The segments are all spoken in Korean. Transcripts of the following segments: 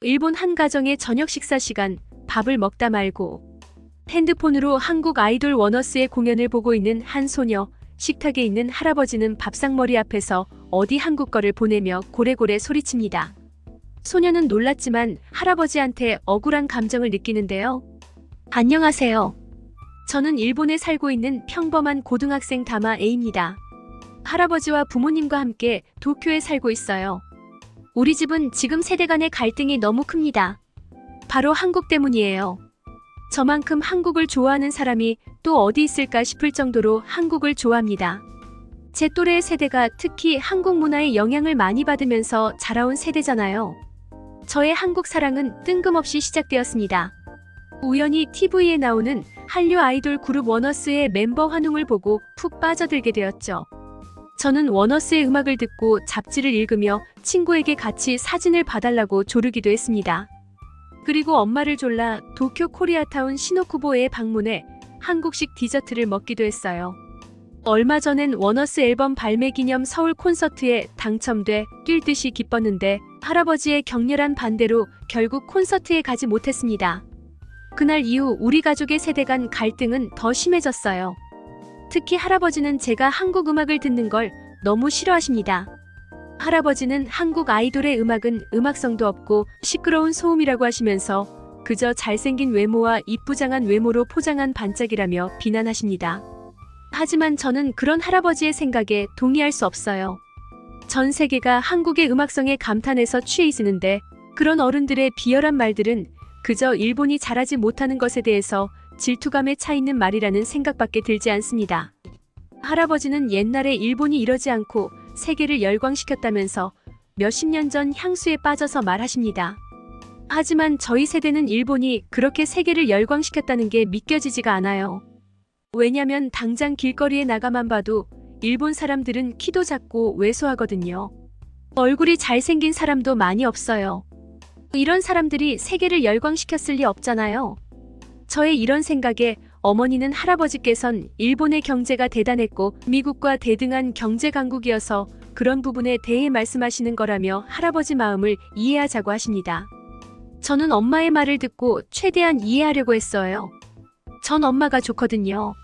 일본 한 가정의 저녁 식사 시간, 밥을 먹다 말고 핸드폰으로 한국 아이돌 워너스의 공연을 보고 있는 한 소녀, 식탁에 있는 할아버지는 밥상머리 앞에서 어디 한국 거를 보내며 고래고래 소리칩니다. 소녀는 놀랐지만 할아버지한테 억울한 감정을 느끼는데요. 안녕하세요. 저는 일본에 살고 있는 평범한 고등학생 다마 A입니다. 할아버지와 부모님과 함께 도쿄에 살고 있어요. 우리 집은 지금 세대 간의 갈등이 너무 큽니다. 바로 한국 때문이에요. 저만큼 한국을 좋아하는 사람이 또 어디 있을까 싶을 정도로 한국을 좋아합니다. 제 또래의 세대가 특히 한국 문화의 영향을 많이 받으면서 자라온 세대잖아요. 저의 한국 사랑은 뜬금없이 시작되었습니다. 우연히 TV에 나오는 한류 아이돌 그룹 워너스의 멤버 환웅을 보고 푹 빠져들게 되었죠. 저는 워너스의 음악을 듣고 잡지를 읽으며 친구에게 같이 사진을 봐달라고 조르기도 했습니다. 그리고 엄마를 졸라 도쿄 코리아타운 시노쿠보에 방문해 한국식 디저트를 먹기도 했어요. 얼마 전엔 워너스 앨범 발매 기념 서울 콘서트에 당첨돼 뛸 듯이 기뻤는데 할아버지의 격렬한 반대로 결국 콘서트에 가지 못했습니다. 그날 이후 우리 가족의 세대 간 갈등은 더 심해졌어요. 특히 할아버지는 제가 한국 음악을 듣는 걸 너무 싫어하십니다. 할아버지는 한국 아이돌의 음악은 음악성도 없고 시끄러운 소음이라고 하시면서 그저 잘생긴 외모와 이쁘장한 외모로 포장한 반짝이라며 비난하십니다. 하지만 저는 그런 할아버지의 생각에 동의할 수 없어요. 전 세계가 한국의 음악성에 감탄해서 취해 있는데 그런 어른들의 비열한 말들은 그저 일본이 잘하지 못하는 것에 대해서 질투감에 차 있는 말이라는 생각밖에 들지 않습니다. 할아버지는 옛날에 일본이 이러지 않고 세계를 열광시켰다면서 몇십 년 전 향수에 빠져서 말하십니다. 하지만 저희 세대는 일본이 그렇게 세계를 열광시켰다는 게 믿겨지지가 않아요. 왜냐면 당장 길거리에 나가만 봐도 일본 사람들은 키도 작고 왜소하거든요. 얼굴이 잘생긴 사람도 많이 없어요. 이런 사람들이 세계를 열광시켰을 리 없잖아요. 저의 이런 생각에 어머니는 할아버지께선 일본의 경제가 대단했고 미국과 대등한 경제 강국이어서 그런 부분에 대해 말씀하시는 거라며 할아버지 마음을 이해하자고 하십니다. 저는 엄마의 말을 듣고 최대한 이해하려고 했어요. 전 엄마가 좋거든요.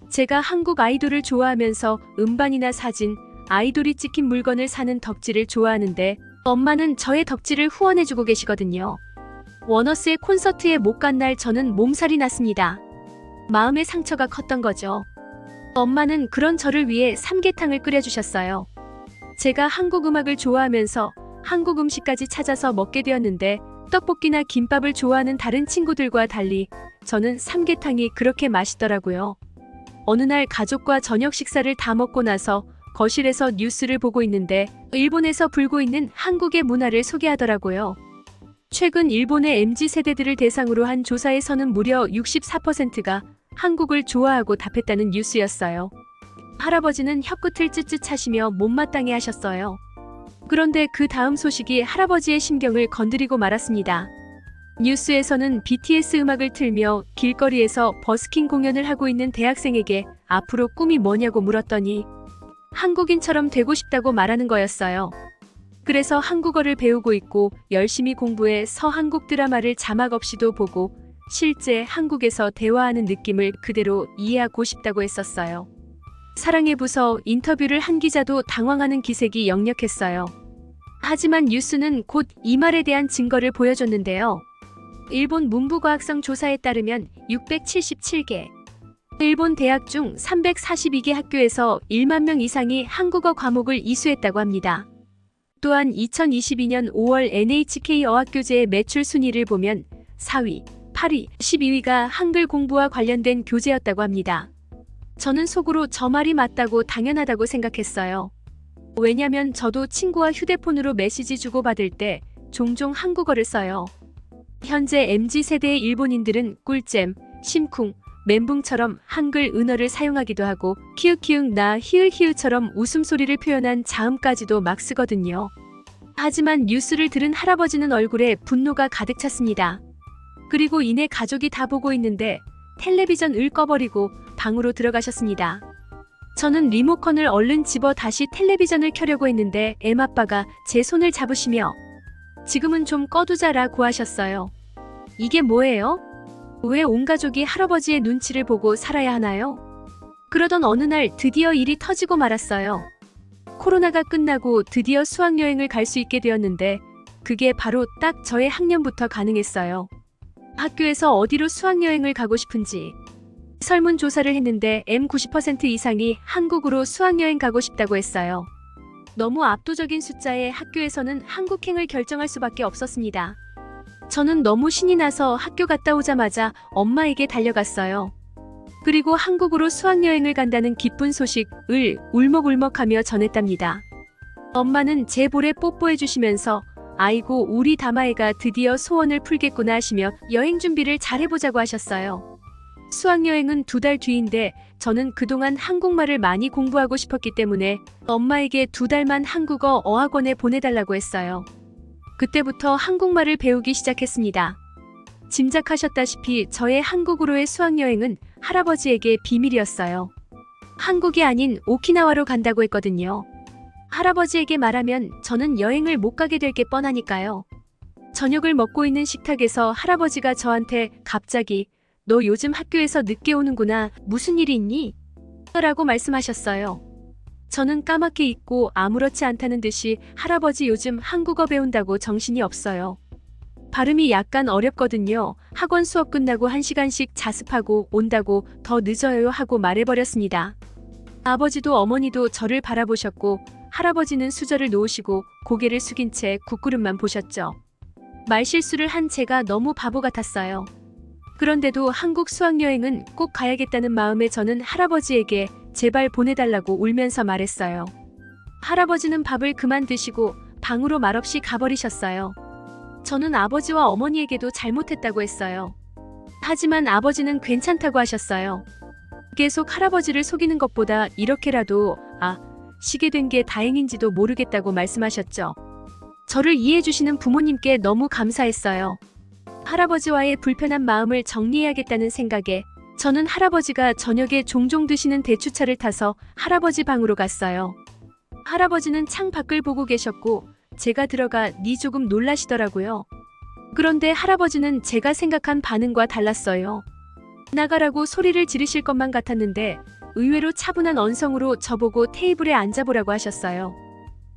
제가 한국 아이돌을 좋아하면서 음반이나 사진, 아이돌이 찍힌 물건을 사는 덕질을 좋아하는데 엄마는 저의 덕질을 후원해주고 계시거든요. 워너스의 콘서트에 못 간 날 저는 몸살이 났습니다. 마음의 상처가 컸던 거죠. 엄마는 그런 저를 위해 삼계탕을 끓여주셨어요. 제가 한국 음악을 좋아하면서 한국 음식까지 찾아서 먹게 되었는데 떡볶이나 김밥을 좋아하는 다른 친구들과 달리 저는 삼계탕이 그렇게 맛있더라고요. 어느 날 가족과 저녁 식사를 다 먹고 나서 거실에서 뉴스를 보고 있는데 일본에서 불고 있는 한국의 문화를 소개하더라고요. 최근 일본의 MZ세대들을 대상으로 한 조사에서는 무려 64%가 한국을 좋아하고 답했다는 뉴스였어요. 할아버지는 혀끝을 쯧쯧 차시며 못마땅해 하셨어요. 그런데 그 다음 소식이 할아버지의 심경을 건드리고 말았습니다. 뉴스에서는 BTS 음악을 틀며 길거리에서 버스킹 공연을 하고 있는 대학생에게 앞으로 꿈이 뭐냐고 물었더니 한국인처럼 되고 싶다고 말하는 거였어요. 그래서 한국어를 배우고 있고 열심히 공부해 서한국 드라마를 자막 없이도 보고 실제 한국에서 대화하는 느낌을 그대로 이해하고 싶다고 했었어요. 사랑의 부서 인터뷰를 한 기자도 당황하는 기색이 역력했어요. 하지만 뉴스는 곧 이 말에 대한 증거를 보여줬는데요. 일본 문부과학성 조사에 따르면 677개, 일본 대학 중 342개 학교에서 1만 명 이상이 한국어 과목을 이수했다고 합니다. 또한 2022년 5월 NHK 어학교재의 매출 순위를 보면 4위, 8위, 12위가 한글 공부와 관련된 교재였다고 합니다. 저는 속으로 저 말이 맞다고 당연하다고 생각했어요. 왜냐면 저도 친구와 휴대폰으로 메시지 주고받을 때 종종 한국어를 써요. 현재 MZ세대의 일본인들은 꿀잼, 심쿵, 멘붕처럼 한글 은어를 사용하기도 하고 키읔키읔 나 히읗히읗처럼 웃음소리를 표현한 자음까지도 막 쓰거든요. 하지만 뉴스를 들은 할아버지는 얼굴에 분노가 가득 찼습니다. 그리고 이내 가족이 다 보고 있는데 텔레비전을 꺼버리고 방으로 들어가셨습니다. 저는 리모컨을 얼른 집어 다시 텔레비전을 켜려고 했는데 엠아빠가 제 손을 잡으시며 지금은 좀 꺼두자라고 하셨어요. 이게 뭐예요? 왜 온 가족이 할아버지의 눈치를 보고 살아야 하나요? 그러던 어느 날 드디어 일이 터지고 말았어요. 코로나가 끝나고 드디어 수학여행을 갈 수 있게 되었는데 그게 바로 딱 저의 학년부터 가능했어요. 학교에서 어디로 수학여행을 가고 싶은지 설문조사를 했는데 90% 이상이 한국으로 수학여행 가고 싶다고 했어요. 너무 압도적인 숫자에 학교에서는 한국행을 결정할 수밖에 없었습니다. 저는 너무 신이 나서 학교 갔다 오자마자 엄마에게 달려갔어요. 그리고 한국으로 수학여행을 간다는 기쁜 소식을 울먹울먹하며 전했답니다. 엄마는 제 볼에 뽀뽀해 주시면서 아이고 우리 다마애가 드디어 소원을 풀겠구나 하시며 여행 준비를 잘해보자고 하셨어요. 수학여행은 2달 뒤인데 저는 그동안 한국말을 많이 공부하고 싶었기 때문에 엄마에게 2달만 한국어 어학원에 보내달라고 했어요. 그때부터 한국말을 배우기 시작했습니다. 짐작하셨다시피 저의 한국으로의 수학여행은 할아버지에게 비밀이었어요. 한국이 아닌 오키나와로 간다고 했거든요. 할아버지에게 말하면 저는 여행을 못 가게 될 게 뻔하니까요. 저녁을 먹고 있는 식탁에서 할아버지가 저한테 갑자기 너 요즘 학교에서 늦게 오는구나. 무슨 일이 있니? 라고 말씀하셨어요. 저는 까맣게 잊고 아무렇지 않다는 듯이 할아버지 요즘 한국어 배운다고 정신이 없어요. 발음이 약간 어렵거든요. 학원 수업 끝나고 1시간씩 자습하고 온다고 더 늦어요 하고 말해버렸습니다. 아버지도 어머니도 저를 바라보셨고 할아버지는 수저를 놓으시고 고개를 숙인 채 국구름만 보셨죠. 말실수를 한 제가 너무 바보 같았어요. 그런데도 한국 수학여행은 꼭 가야겠다는 마음에 저는 할아버지에게 제발 보내달라고 울면서 말했어요. 할아버지는 밥을 그만 드시고 방으로 말없이 가버리셨어요. 저는 아버지와 어머니에게도 잘못했다고 했어요. 하지만 아버지는 괜찮다고 하셨어요. 계속 할아버지를 속이는 것보다 이렇게라도 쉬게 된 게 다행인지도 모르겠다고 말씀하셨죠. 저를 이해해주시는 부모님께 너무 감사했어요. 할아버지와의 불편한 마음을 정리해야겠다는 생각에 저는 할아버지가 저녁에 종종 드시는 대추차를 타서 할아버지 방으로 갔어요. 할아버지는 창 밖을 보고 계셨고 제가 들어가 조금 놀라시더라고요. 그런데 할아버지는 제가 생각한 반응과 달랐어요. 나가라고 소리를 지르실 것만 같았는데 의외로 차분한 언성으로 저보고 테이블에 앉아보라고 하셨어요.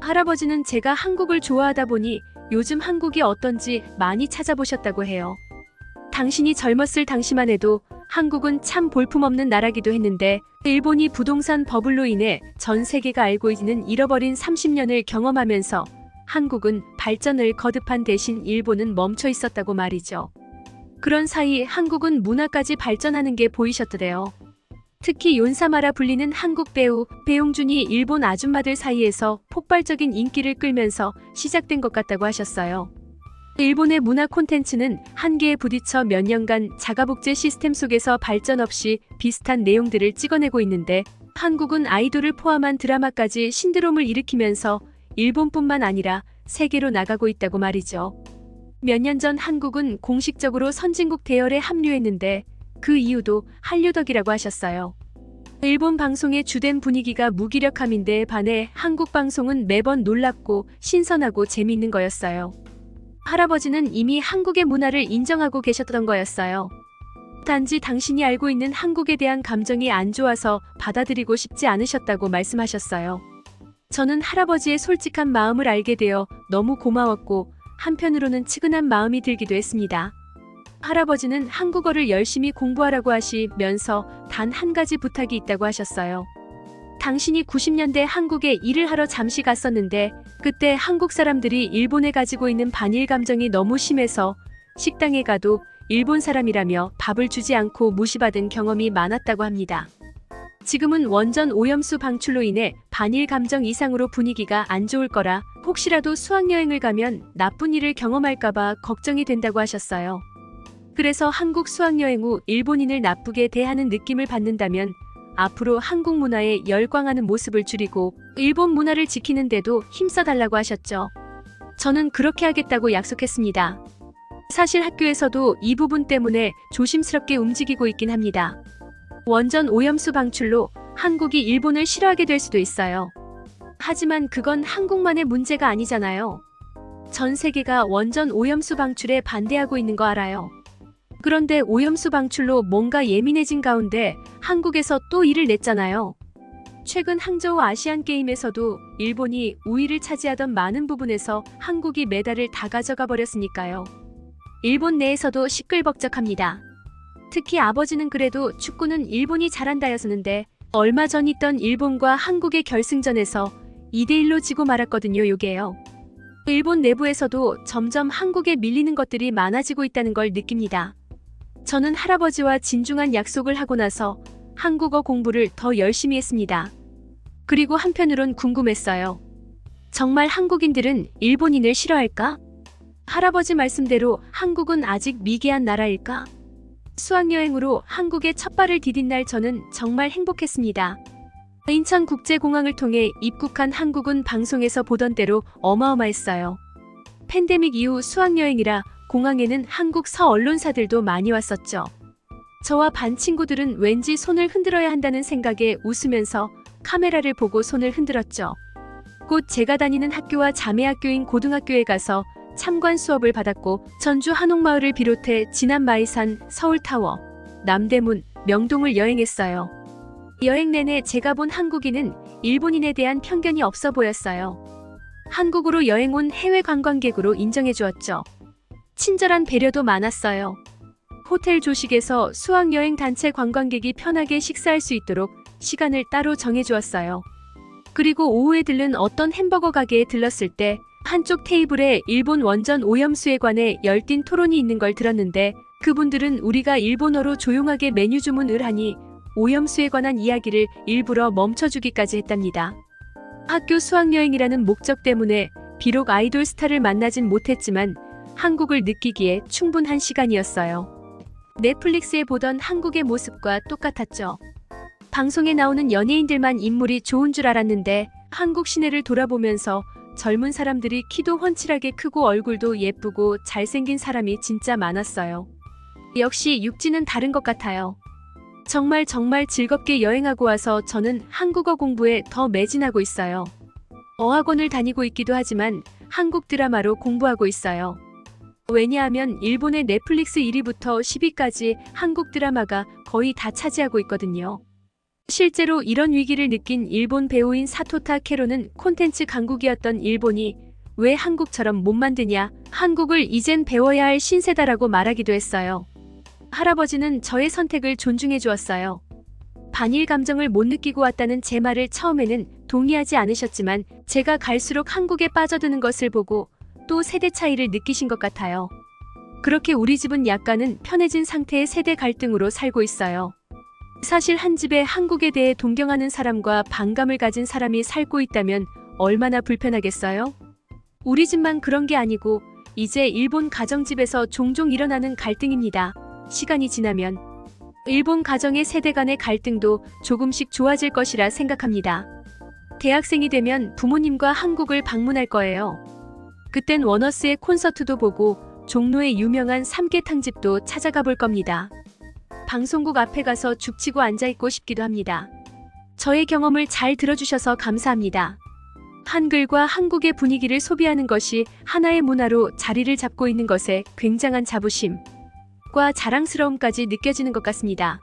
할아버지는 제가 한국을 좋아하다 보니 요즘 한국이 어떤지 많이 찾아보셨다고 해요. 당신이 젊었을 당시만 해도 한국은 참 볼품없는 나라기도 했는데 일본이 부동산 버블로 인해 전 세계가 알고 있는 잃어버린 30년을 경험하면서 한국은 발전을 거듭한 대신 일본은 멈춰 있었다고 말이죠. 그런 사이 한국은 문화까지 발전하는 게 보이셨더래요. 특히 윤사마라 불리는 한국 배우 배용준이 일본 아줌마들 사이에서 폭발적인 인기를 끌면서 시작된 것 같다고 하셨어요. 일본의 문화 콘텐츠는 한계에 부딪혀 몇 년간 자가복제 시스템 속에서 발전 없이 비슷한 내용들을 찍어내고 있는데 한국은 아이돌을 포함한 드라마까지 신드롬을 일으키면서 일본뿐만 아니라 세계로 나가고 있다고 말이죠. 몇 년 전 한국은 공식적으로 선진국 대열에 합류했는데 그 이유도 한류 덕이라고 하셨어요. 일본 방송의 주된 분위기가 무기력함인데 반해 한국 방송은 매번 놀랍고 신선하고 재미있는 거였어요. 할아버지는 이미 한국의 문화를 인정하고 계셨던 거였어요. 단지 당신이 알고 있는 한국에 대한 감정이 안 좋아서 받아들이고 싶지 않으셨다고 말씀하셨어요. 저는 할아버지의 솔직한 마음을 알게 되어 너무 고마웠고 한편으로는 측은한 마음이 들기도 했습니다. 할아버지는 한국어를 열심히 공부하라고 하시면서 단 한 가지 부탁이 있다고 하셨어요. 당신이 90년대 한국에 일을 하러 잠시 갔었는데 그때 한국 사람들이 일본에 가지고 있는 반일 감정이 너무 심해서 식당에 가도 일본 사람이라며 밥을 주지 않고 무시받은 경험이 많았다고 합니다. 지금은 원전 오염수 방출로 인해 반일 감정 이상으로 분위기가 안 좋을 거라 혹시라도 수학여행을 가면 나쁜 일을 경험할까봐 걱정이 된다고 하셨어요. 그래서 한국 수학여행 후 일본인을 나쁘게 대하는 느낌을 받는다면 앞으로 한국 문화에 열광하는 모습을 줄이고 일본 문화를 지키는데도 힘써달라고 하셨죠. 저는 그렇게 하겠다고 약속했습니다. 사실 학교에서도 이 부분 때문에 조심스럽게 움직이고 있긴 합니다. 원전 오염수 방출로 한국이 일본을 싫어하게 될 수도 있어요. 하지만 그건 한국만의 문제가 아니잖아요. 전 세계가 원전 오염수 방출에 반대하고 있는 거 알아요. 그런데 오염수 방출로 뭔가 예민해진 가운데 한국에서 또 일을 냈잖아요. 최근 항저우 아시안게임에서도 일본이 우위를 차지하던 많은 부분에서 한국이 메달을 다 가져가 버렸으니까요. 일본 내에서도 시끌벅적합니다. 특히 아버지는 그래도 축구는 일본이 잘한다였었는데 얼마 전 있던 일본과 한국의 결승전에서 2대1로 지고 말았거든요. 요게요. 일본 내부에서도 점점 한국에 밀리는 것들이 많아지고 있다는 걸 느낍니다. 저는 할아버지와 진중한 약속을 하고 나서 한국어 공부를 더 열심히 했습니다. 그리고 한편으론 궁금했어요. 정말 한국인들은 일본인을 싫어할까? 할아버지 말씀대로 한국은 아직 미개한 나라일까? 수학여행으로 한국에 첫 발을 디딘 날 저는 정말 행복했습니다. 인천국제공항을 통해 입국한 한국은 방송에서 보던 대로 어마어마했어요. 팬데믹 이후 수학여행이라 공항에는 한국 서언론사들도 많이 왔었죠. 저와 반 친구들은 왠지 손을 흔들어야 한다는 생각에 웃으면서 카메라를 보고 손을 흔들었죠. 곧 제가 다니는 학교와 자매학교인 고등학교에 가서 참관 수업을 받았고 전주 한옥마을을 비롯해 진안 마이산, 서울타워, 남대문, 명동을 여행했어요. 여행 내내 제가 본 한국인은 일본인에 대한 편견이 없어 보였어요. 한국으로 여행 온 해외 관광객으로 인정해 주었죠. 친절한 배려도 많았어요. 호텔 조식에서 수학여행 단체 관광객이 편하게 식사할 수 있도록 시간을 따로 정해주었어요. 그리고 오후에 들른 어떤 햄버거 가게에 들렀을 때 한쪽 테이블에 일본 원전 오염수에 관해 열띤 토론이 있는 걸 들었는데 그분들은 우리가 일본어로 조용하게 메뉴 주문을 하니 오염수에 관한 이야기를 일부러 멈춰주기까지 했답니다. 학교 수학여행이라는 목적 때문에 비록 아이돌 스타를 만나진 못했지만 한국을 느끼기에 충분한 시간이었어요. 넷플릭스에 보던 한국의 모습과 똑같았죠. 방송에 나오는 연예인들만 인물이 좋은 줄 알았는데 한국 시내를 돌아보면서 젊은 사람들이 키도 훤칠하게 크고 얼굴도 예쁘고 잘생긴 사람이 진짜 많았어요. 역시 육지는 다른 것 같아요. 정말 즐겁게 여행하고 와서 저는 한국어 공부에 더 매진하고 있어요. 어학원을 다니고 있기도 하지만 한국 드라마로 공부하고 있어요. 왜냐하면 일본의 넷플릭스 1위부터 10위까지 한국 드라마가 거의 다 차지하고 있거든요. 실제로 이런 위기를 느낀 일본 배우인 사토타 케로는 콘텐츠 강국이었던 일본이 왜 한국처럼 못 만드냐, 한국을 이젠 배워야 할 신세다라고 말하기도 했어요. 할아버지는 저의 선택을 존중해 주었어요. 반일 감정을 못 느끼고 왔다는 제 말을 처음에는 동의하지 않으셨지만 제가 갈수록 한국에 빠져드는 것을 보고 또 세대 차이를 느끼신 것 같아요. 그렇게 우리 집은 약간은 편해진 상태의 세대 갈등으로 살고 있어요. 사실 한 집에 한국에 대해 동경하는 사람과 반감을 가진 사람이 살고 있다면 얼마나 불편하겠어요? 우리 집만 그런 게 아니고 이제 일본 가정집에서 종종 일어나는 갈등입니다. 시간이 지나면 일본 가정의 세대 간의 갈등도 조금씩 좋아질 것이라 생각합니다. 대학생이 되면 부모님과 한국을 방문할 거예요. 그땐 워너스의 콘서트도 보고 종로의 유명한 삼계탕집도 찾아가 볼 겁니다. 방송국 앞에 가서 죽치고 앉아있고 싶기도 합니다. 저의 경험을 잘 들어주셔서 감사합니다. 한글과 한국의 분위기를 소비하는 것이 하나의 문화로 자리를 잡고 있는 것에 굉장한 자부심과 자랑스러움까지 느껴지는 것 같습니다.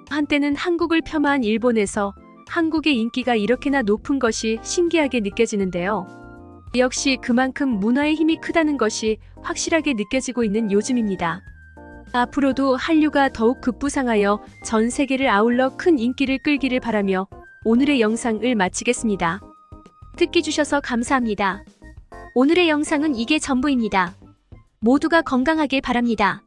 한때는 한국을 폄하한 일본에서 한국의 인기가 이렇게나 높은 것이 신기하게 느껴지는데요. 역시 그만큼 문화의 힘이 크다는 것이 확실하게 느껴지고 있는 요즘입니다. 앞으로도 한류가 더욱 급부상하여 전 세계를 아울러 큰 인기를 끌기를 바라며 오늘의 영상을 마치겠습니다. 듣기 주셔서 감사합니다. 오늘의 영상은 이게 전부입니다. 모두가 건강하길 바랍니다.